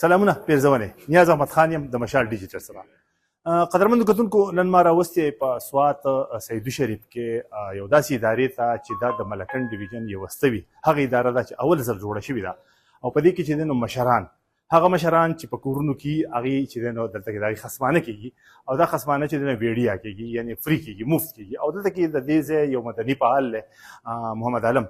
سلامونه پیرزونه نیاز احمد خان یم د مشال ډیجیټل سره قدرمنو کتونکو نن ما راوستې په سوات سیدو شریف کې یو داسې ادارې ته چې دا د ملکنډ ډیویژن یو وسته وي هغه اداره ده چې اول ځل جوړه شوې ده او په دې کې چې دی نو مشران هغه مشران چې په کورونو کې هغې چې دی نو دلته کې د هغې خصمانه کېږي او دا خصمانه چې دی نو ویډیا کېږي یعنې فری کېږي مفت کېږي او دلته کې د دې ځای یو مدني فعال دی محمد عالم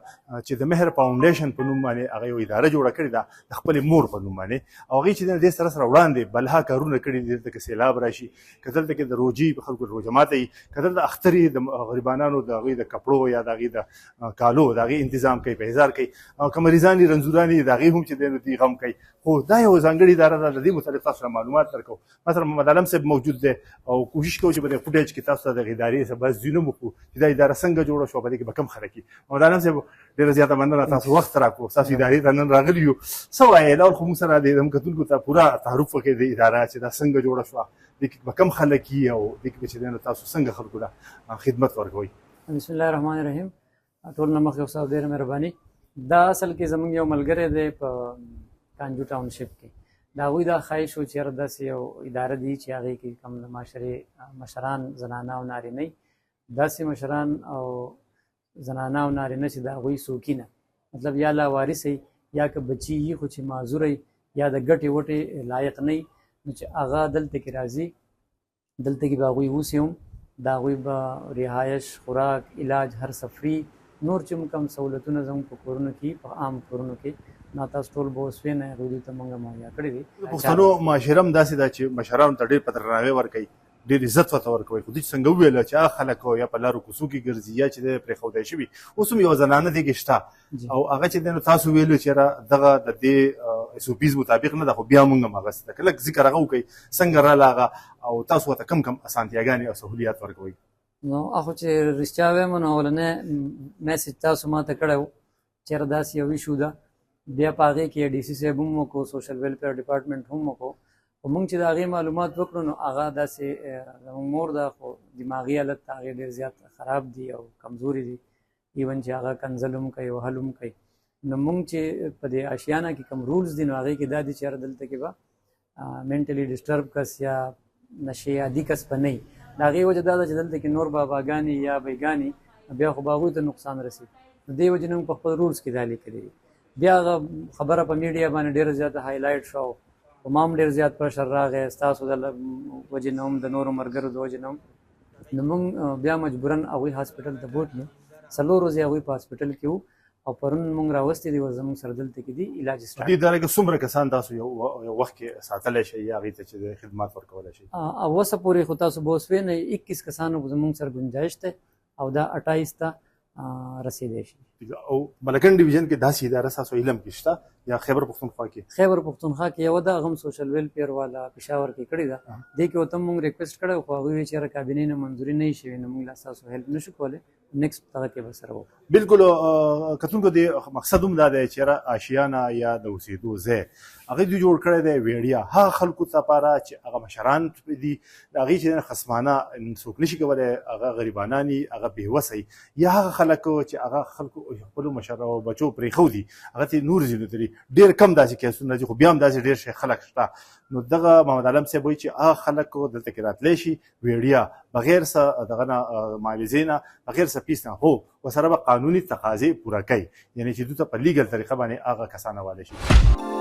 چې د مهر فاونډیشن په نوم باندې هغه یو اداره جوړه کړې ده د خپلې مور په نوم باندې او هغې چې دی نو دې سره سره وړاندې بلها کارونه کړي دي دلته کې سیلاب راشي که دلته کې د روجي خلکو روژه ماته وي که دلته اخترې د غریبانانو د هغوی د کپړو یا د هغې د کالو د هغې انتظام کوي په هزار کوي او که مریضان دي رنځوران دي د هغې هم چې دی نو دوی غم کوي خو دا یو ځانګړې اداره ده د دې متعلق تاسو سره معلومات درکوو مثلا محمد عالم صاحب موجود دی او کوشش کوو چې په دې فوټیج کې تاسو ته د ادارې څخه بس ځینې وکړو چې دا اداره څنګه جوړه شوه په دې کې به کم خلک وي محمد عالم صاحب ډېره زیاته مننه تاسو وخت راکړو ستاسو ادارې ته نن راغلي یو څه وایې الاول خو موږ سره د کتونکو ته پوره تعارف وکړئ د اداره چې دا څنګه جوړه شوه دې کې به کم خلک وي او دې کې چې دی نو تاسو څنګه خلکو ته خدمت ورکوئ بسم الله الرحمن الرحیم ټول نه مخکې استاد ډېره مهرباني دا اصل کې زموږ یو ملګری دی په کانجو ټاونشپ کې د هغوی دا خواهش و چې یاره داسې یو اداره دي چې هغې کې کم د معاشرې مشران زنانه او نارینه داسې مشران او زنانه او نارینه چې د هغوی څوکي نه مطلب یا لاوارث یا که بچي وي خو چې معذوره یا د ګټې وټې لایق نه نو چې هغه دلته کې راځي دلته کې به هغوی اوسي هم د هغوی به رهایش خوراک علاج هر څه فري نور چې کوم سهولتونه زموږ په کورونو کې په عام کورونو کې نه تاسو ټول به اوس وینئ هغوی دوی ته موږ مهیا کړي دي پښتنو معاشره هم داسې ده چې مشرانو ته ډېر په درناوی ورکوي ډېر عزت ورته ورکوي خو دوی څنګه وویله چې هغه خلک یا په لارو کوڅو کې ګرځي یا چې دی پرېښودی شوي اوس هم یوه زنانه دې کې شته او هغه چې دی نو تاسو ویلو چې یاره دغه د دې اس او پیز مطابق نه ده خو بیا موږ هم هغسې ده که لږ ذکر هغه وکړئ څنګه راله هغه او تاسو ورته کم کم اسانتیاګانې او سهولیات ورکوئ نو هغه چې رښتیا وایم نو اولنی میسج تاسو ما ته کړی و چې یاره داسې یو ایشو ده بیا په هغې کې ډي سی صاحب هم وکړو سوشل ویلفیر ډپارټمنټ هم وکړو خو موږ چې د هغې معلومات وکړو نو هغه داسې زموږ مور ده خو دماغي حالت د هغې ډېر زیات خراب دي او کمزوري دي ایون چې هغه کنځل هم کوي وهل هم کوي نو موږ چې په دې اشیانه کې کوم رولز دي نو هغې کې دا دي چې هر دلته کې به منټلي ډسټرب کس یا نشې عادي کس به نه وي د هغې وجه دا ده چې دلته کې نور باباګانې یا بیګانې بیا خو به هغوی ته نقصان رسي د دې وجې نه موږ په خپل رولز کې دا لیکلي دي بیا هغه خبره په میډیا باندې ډېره زیاته هایلایټ شو په ما هم ډېر زیات پرشر راغی ستاسو د وجې نه هم د نورو ملګرو د وجې نه هم نو موږ بیا مجبورا هغوی هاسپټل ته بوتلو 4 ورځې هغوی په هاسپټل کې وو او پرون موږ راوستي دي اوس زموږ سره دلته کې دي علاج سټارټ دې اداره کې څومره کسان تاسو یو وخت کې ساتلی شئ یا هغې ته چې خدمات ورکولی شئ اوسه پورې خو تاسو به اوس وینئ 21 کسانو زموږ سره گنجایش دی او دا 28 ته رسیدلی شي او ملکنډ ډیویژن کې داسې اداره ستاسو علم کې شته یا خیبر پښتونخوا کې خیبر پښتونخوا کې یوه ده هغه هم سوشل ویلفیر والا پېښور کې کړې ده دې کې ورته موږ ریکویسټ کړی خو هغوی ویل چې یاره کابینې نه منظوري نه وي شوې نو موږ لا ستاسو هیلپ نه شو کولی نیکسټ دغه کې به سره وکړو بالکل کتونکو دې مقصد هم دا دی چې یاره آشیانه یا د اوسېدو ځای هغې دوی جوړ کړی دی ویډیا هغه خلکو لپاره چې هغه مشران دي د هغې چې خصمانه څوک نشي کولی هغه غریبانان دي هغه بېوسه یا هغه خلک چې هغه خلکو خپلو مشرو بچو پرېښودي هغه ته نور ځینو ته دي ډېر کم داسې کیسونه دي خو بیا هم داسې ډېر شي خلک شته نو دغه محمد عالم صاحب وایي چې هغه خلکو دلته کې راتلی شي ویډیا بغیر څه دغه نه معاوضې نه بغیر څه فیس نه هو ورسره به قانوني تقاضې پوره کوي یعنې چې دوی ته په لیګل طریقه باندې هغه کسان حواله شي